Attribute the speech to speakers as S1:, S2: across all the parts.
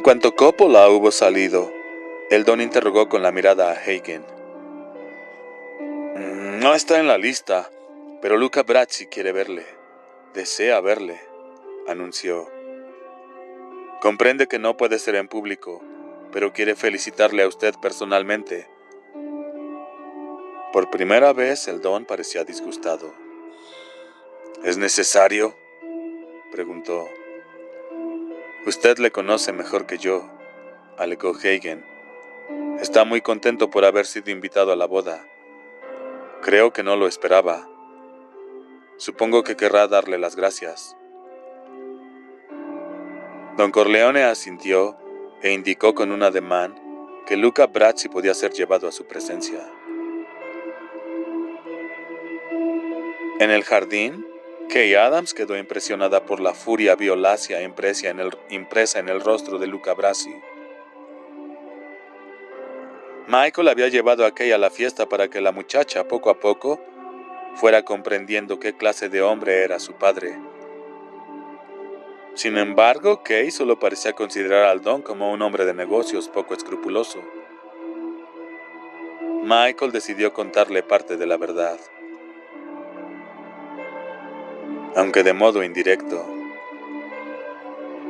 S1: cuanto Coppola hubo salido, el don interrogó con la mirada a Hagen. No está en la lista, pero Luca Brasi quiere verle. Desea verle, anunció. Comprende que no puede ser en público, pero quiere felicitarle a usted personalmente. Por primera vez el don parecía disgustado. ¿Es necesario?, preguntó. Usted le conoce mejor que yo, alegó Hagen. Está muy contento por haber sido invitado a la boda. Creo que no lo esperaba. Supongo que querrá darle las gracias. Don Corleone asintió e indicó con un ademán que Luca Brasi podía ser llevado a su presencia. En el jardín, Kay Adams quedó impresionada por la furia violácea impresa en el rostro de Luca Brasi. Michael había llevado a Kay a la fiesta para que la muchacha, poco a poco, fuera comprendiendo qué clase de hombre era su padre. Sin embargo, Kay solo parecía considerar al don como un hombre de negocios poco escrupuloso. Michael decidió contarle parte de la verdad, aunque de modo indirecto.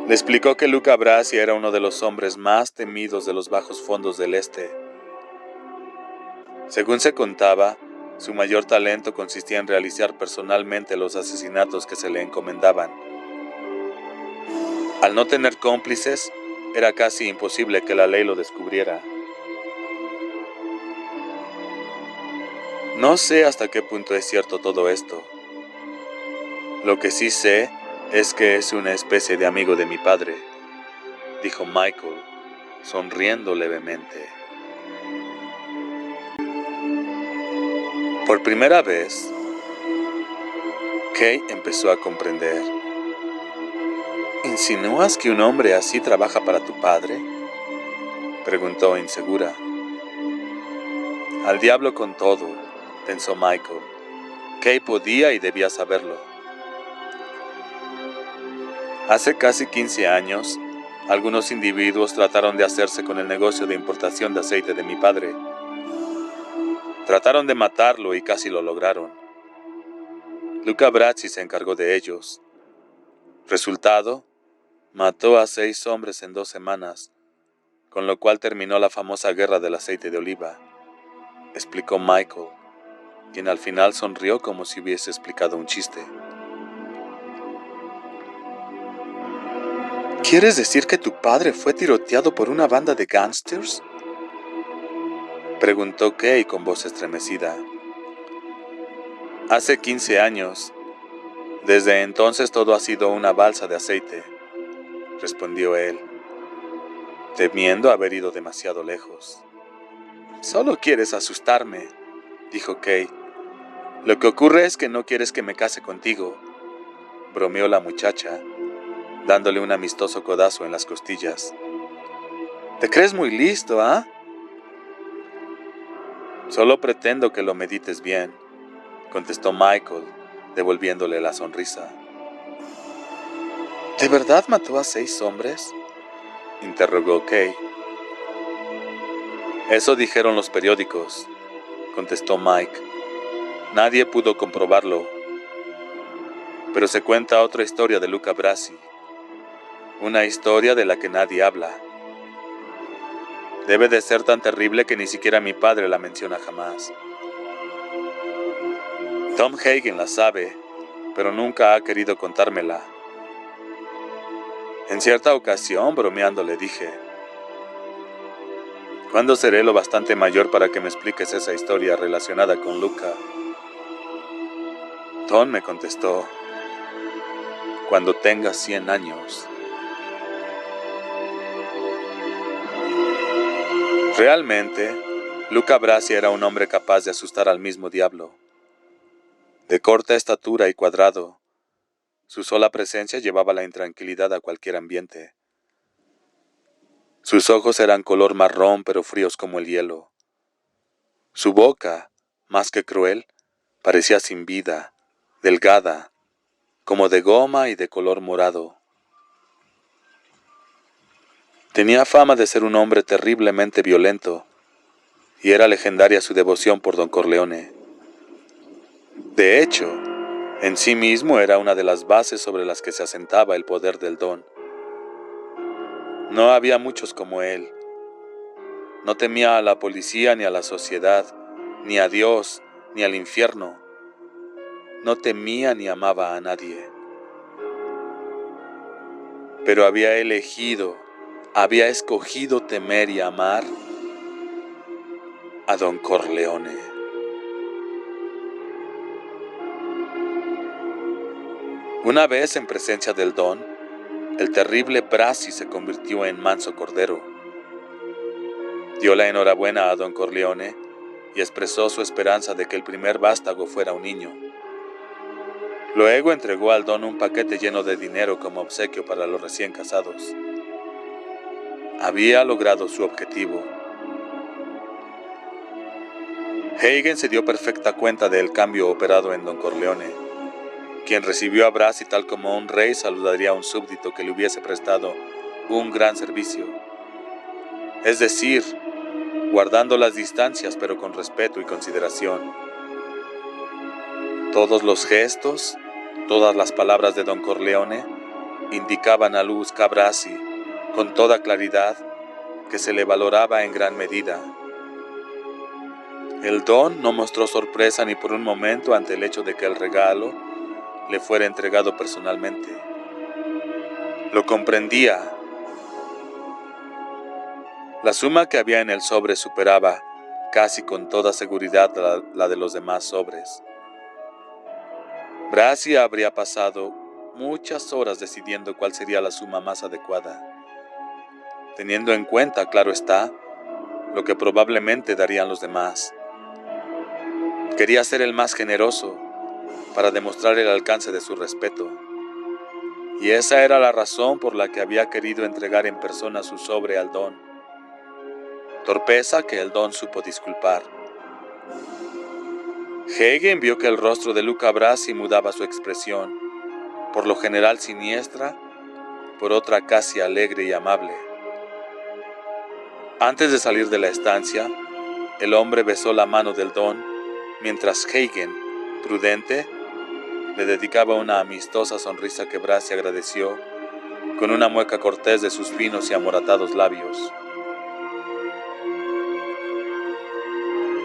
S1: Le explicó que Luca Brasi era uno de los hombres más temidos de los bajos fondos del este. Según se contaba, su mayor talento consistía en realizar personalmente los asesinatos que se le encomendaban. Al no tener cómplices, era casi imposible que la ley lo descubriera. No sé hasta qué punto es cierto todo esto. Lo que sí sé es que es una especie de amigo de mi padre, dijo Michael, sonriendo levemente. Por primera vez, Kay empezó a comprender. ¿Insinúas que un hombre así trabaja para tu padre?, preguntó insegura. Al diablo con todo, pensó Michael. Kay podía y debía saberlo. Hace casi 15 años, algunos individuos trataron de hacerse con el negocio de importación de aceite de mi padre. Trataron de matarlo y casi lo lograron. Luca Brasi se encargó de ellos. Resultado, mató a 6 hombres en 2 semanas, con lo cual terminó la famosa guerra del aceite de oliva, explicó Michael, quien al final sonrió como si hubiese explicado un chiste. ¿Quieres decir que tu padre fue tiroteado por una banda de gángsters?, preguntó Kay con voz estremecida. Hace 15 años. Desde entonces todo ha sido una balsa de aceite, respondió él, temiendo haber ido demasiado lejos. Solo quieres asustarme, dijo Kay. Lo que ocurre es que no quieres que me case contigo, bromeó la muchacha, dándole un amistoso codazo en las costillas. ¿Te crees muy listo, ah? Solo pretendo que lo medites bien, contestó Michael, devolviéndole la sonrisa. ¿De verdad mató a 6 hombres?, interrogó Kay. Eso dijeron los periódicos, contestó Mike. Nadie pudo comprobarlo. Pero se cuenta otra historia de Luca Brasi, una historia de la que nadie habla. Debe de ser tan terrible que ni siquiera mi padre la menciona jamás. Tom Hagen la sabe, pero nunca ha querido contármela. En cierta ocasión, bromeando, le dije: ¿cuándo seré lo bastante mayor para que me expliques esa historia relacionada con Luca? Tom me contestó: cuando tengas 100 años. Realmente, Luca Brasi era un hombre capaz de asustar al mismo diablo. De corta estatura y cuadrado, su sola presencia llevaba la intranquilidad a cualquier ambiente. Sus ojos eran color marrón pero fríos como el hielo. Su boca, más que cruel, parecía sin vida, delgada, como de goma y de color morado. Tenía fama de ser un hombre terriblemente violento, y era legendaria su devoción por Don Corleone. De hecho, en sí mismo era una de las bases sobre las que se asentaba el poder del Don. No había muchos como él. No temía a la policía ni a la sociedad, ni a Dios, ni al infierno. No temía ni amaba a nadie. Pero había escogido temer y amar a Don Corleone. Una vez en presencia del Don, el terrible Brasi se convirtió en manso cordero. Dio la enhorabuena a Don Corleone y expresó su esperanza de que el primer vástago fuera un niño. Luego entregó al Don un paquete lleno de dinero como obsequio para los recién casados. Había logrado su objetivo. Hagen se dio perfecta cuenta del cambio operado en Don Corleone, quien recibió a Brasi tal como un rey saludaría a un súbdito que le hubiese prestado un gran servicio. Es decir, guardando las distancias pero con respeto y consideración. Todos los gestos, todas las palabras de Don Corleone indicaban a Luca Brasi con toda claridad que se le valoraba en gran medida. El Don no mostró sorpresa ni por un momento ante el hecho de que el regalo le fuera entregado personalmente. Lo comprendía. La suma que había en el sobre superaba casi con toda seguridad la de los demás sobres. Brasi habría pasado muchas horas decidiendo cuál sería la suma más adecuada, teniendo en cuenta, claro está, lo que probablemente darían los demás. Quería ser el más generoso para demostrar el alcance de su respeto, y esa era la razón por la que había querido entregar en persona su sobre al Don. Torpeza que el Don supo disculpar. Hagen vio que el rostro de Luca Brasi mudaba su expresión, por lo general siniestra, por otra casi alegre y amable. Antes de salir de la estancia, el hombre besó la mano del Don, mientras Hagen, prudente, le dedicaba una amistosa sonrisa que Brasi agradeció con una mueca cortés de sus finos y amoratados labios.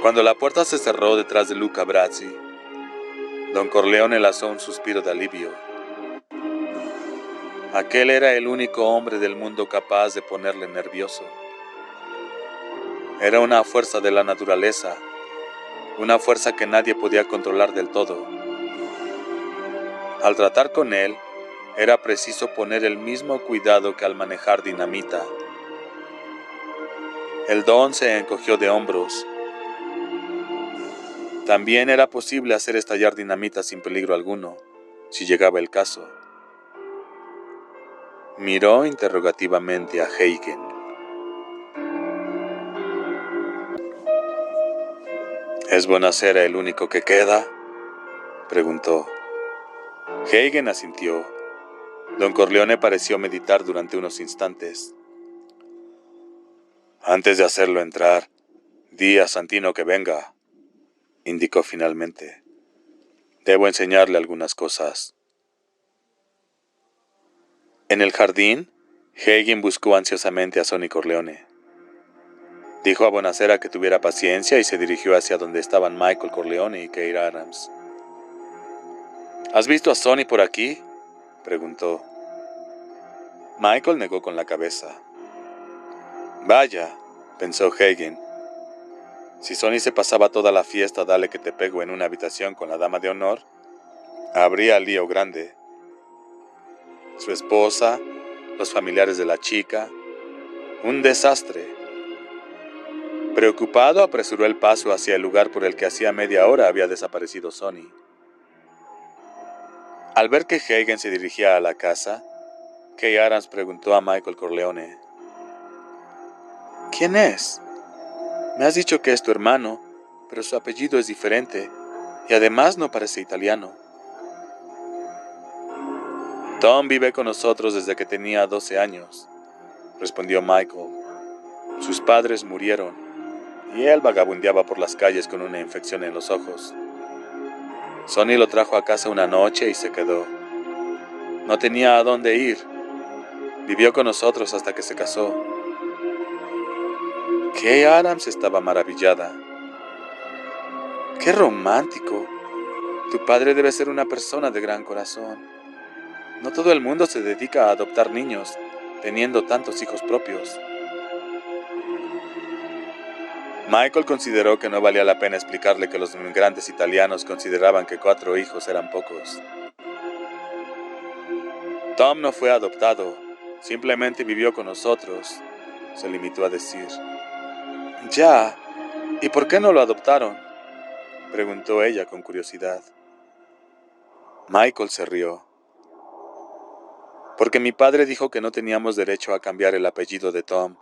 S1: Cuando la puerta se cerró detrás de Luca Brasi, Don Corleone lanzó un suspiro de alivio. Aquel era el único hombre del mundo capaz de ponerle nervioso. Era una fuerza de la naturaleza, una fuerza que nadie podía controlar del todo. Al tratar con él, era preciso poner el mismo cuidado que al manejar dinamita. El Don se encogió de hombros. También era posible hacer estallar dinamita sin peligro alguno, si llegaba el caso. Miró interrogativamente a Hagen. ¿Es Bonacera el único que queda?, preguntó. Hagen asintió. Don Corleone pareció meditar durante unos instantes. Antes de hacerlo entrar, di a Santino que venga, indicó finalmente. Debo enseñarle algunas cosas. En el jardín, Hagen buscó ansiosamente a Sonny Corleone. Dijo a Bonacera que tuviera paciencia y se dirigió hacia donde estaban Michael Corleone y Kate Adams. ¿Has visto a Sonny por aquí?, preguntó. Michael negó con la cabeza. Vaya, pensó Hagen. Si Sonny se pasaba toda la fiesta dale que te pego en una habitación con la dama de honor, habría lío grande. Su esposa, los familiares de la chica, un desastre. Preocupado, apresuró el paso hacia el lugar por el que hacía media hora había desaparecido Sonny. Al ver que Hagen se dirigía a la casa, Kay Adams preguntó a Michael Corleone. ¿Quién es? Me has dicho que es tu hermano, pero su apellido es diferente y además no parece italiano. Tom vive con nosotros desde que tenía 12 años, respondió Michael. Sus padres murieron y él vagabundeaba por las calles con una infección en los ojos. Sonny lo trajo a casa una noche y se quedó. No tenía a dónde ir. Vivió con nosotros hasta que se casó. Kay Adams estaba maravillada. ¡Qué romántico! Tu padre debe ser una persona de gran corazón. No todo el mundo se dedica a adoptar niños, teniendo tantos hijos propios. Michael consideró que no valía la pena explicarle que los inmigrantes italianos consideraban que 4 hijos eran pocos. Tom no fue adoptado, simplemente vivió con nosotros, se limitó a decir. Ya, ¿y por qué no lo adoptaron?, preguntó ella con curiosidad. Michael se rió. Porque mi padre dijo que no teníamos derecho a cambiar el apellido de Tom.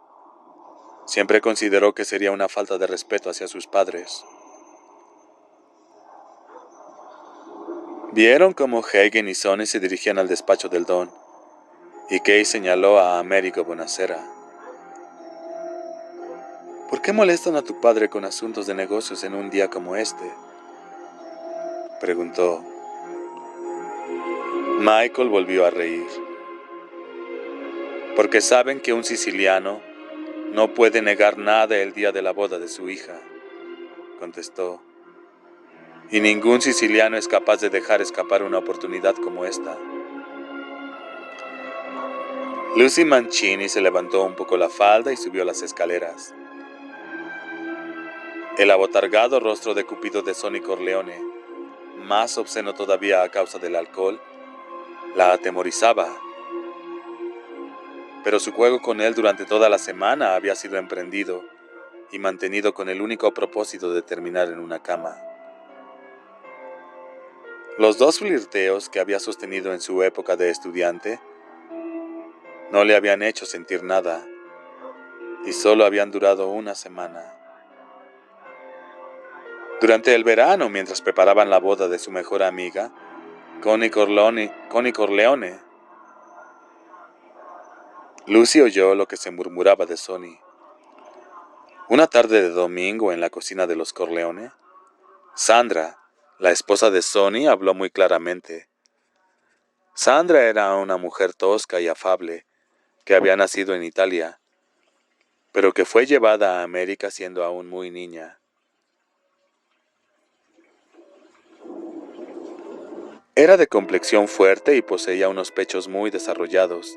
S1: Siempre consideró que sería una falta de respeto hacia sus padres. Vieron cómo Hagen y Sonny se dirigían al despacho del Don, y Kay señaló a Amerigo Bonacera. ¿Por qué molestan a tu padre con asuntos de negocios en un día como este?, preguntó. Michael volvió a reír. Porque saben que un siciliano no puede negar nada el día de la boda de su hija, contestó. Y ningún siciliano es capaz de dejar escapar una oportunidad como esta. Lucy Mancini se levantó un poco la falda y subió las escaleras. El abotargado rostro de Cupido de Sonny Corleone, más obsceno todavía a causa del alcohol, la atemorizaba. Pero su juego con él durante toda la semana había sido emprendido y mantenido con el único propósito de terminar en una cama. Los 2 flirteos que había sostenido en su época de estudiante no le habían hecho sentir nada y solo habían durado una semana. Durante el verano, mientras preparaban la boda de su mejor amiga, Connie Corleone, Lucy oyó lo que se murmuraba de Sonny. Una tarde de domingo en la cocina de los Corleone, Sandra, la esposa de Sonny, habló muy claramente. Sandra era una mujer tosca y afable que había nacido en Italia, pero que fue llevada a América siendo aún muy niña. Era de complexión fuerte y poseía unos pechos muy desarrollados.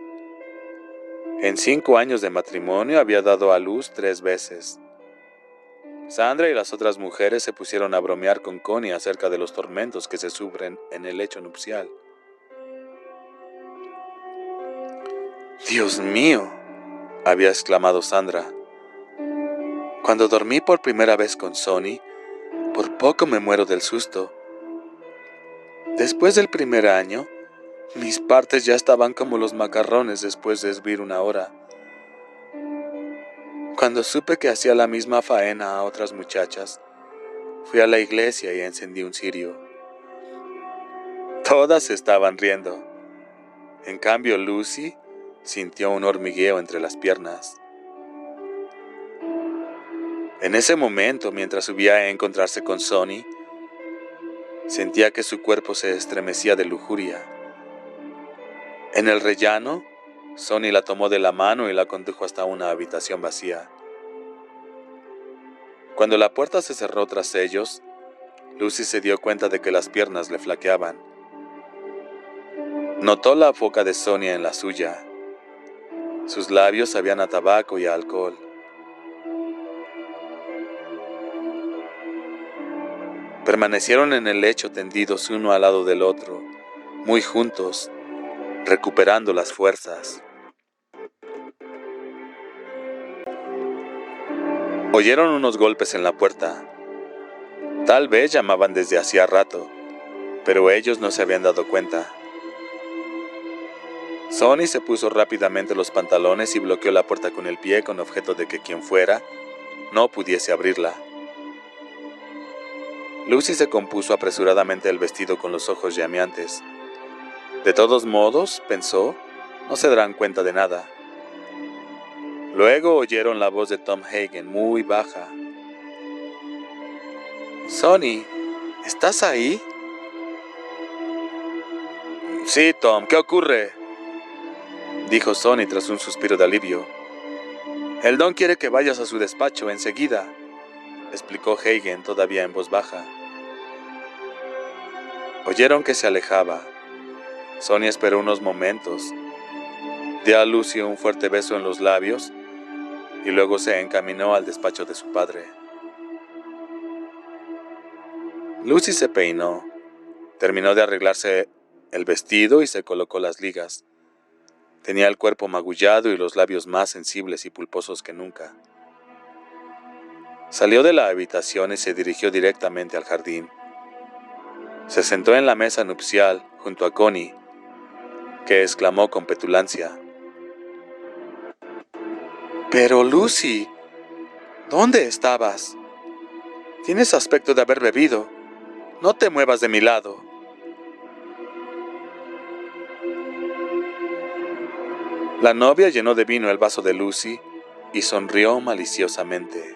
S1: En 5 años de matrimonio había dado a luz 3 veces. Sandra y las otras mujeres se pusieron a bromear con Connie acerca de los tormentos que se sufren en el lecho nupcial. «Dios mío», había exclamado Sandra. «Cuando dormí por primera vez con Sonny, por poco me muero del susto. Después del primer año, mis partes ya estaban como los macarrones después de hervir 1 hora. Cuando supe que hacía la misma faena a otras muchachas, fui a la iglesia y encendí un cirio. Todas estaban riendo. En cambio, Lucy sintió un hormigueo entre las piernas. En ese momento, mientras subía a encontrarse con Sonny, sentía que su cuerpo se estremecía de lujuria. En el rellano, Sonny la tomó de la mano y la condujo hasta una habitación vacía. Cuando la puerta se cerró tras ellos, Lucy se dio cuenta de que las piernas le flaqueaban. Notó la boca de Sonia en la suya. Sus labios sabían a tabaco y a alcohol. Permanecieron en el lecho tendidos uno al lado del otro, muy juntos, recuperando las fuerzas. Oyeron unos golpes en la puerta. Tal vez llamaban desde hacía rato, pero ellos no se habían dado cuenta. Sonny se puso rápidamente los pantalones y bloqueó la puerta con el pie con objeto de que quien fuera no pudiese abrirla. Lucy se compuso apresuradamente el vestido con los ojos llameantes. De todos modos, pensó, no se darán cuenta de nada. Luego oyeron la voz de Tom Hagen muy baja. «Sonny, ¿estás ahí?» «Sí, Tom, ¿qué ocurre?», dijo Sonny tras un suspiro de alivio. «El Don quiere que vayas a su despacho enseguida», explicó Hagen todavía en voz baja. Oyeron que se alejaba. Sonny esperó unos momentos, dio a Lucy un fuerte beso en los labios y luego se encaminó al despacho de su padre. Lucy se peinó, terminó de arreglarse el vestido y se colocó las ligas. Tenía el cuerpo magullado y los labios más sensibles y pulposos que nunca. Salió de la habitación y se dirigió directamente al jardín. Se sentó en la mesa nupcial junto a Connie, que exclamó con petulancia: «Pero Lucy, ¿dónde estabas? Tienes aspecto de haber bebido. No te muevas de mi lado». La novia llenó de vino el vaso de Lucy y sonrió maliciosamente.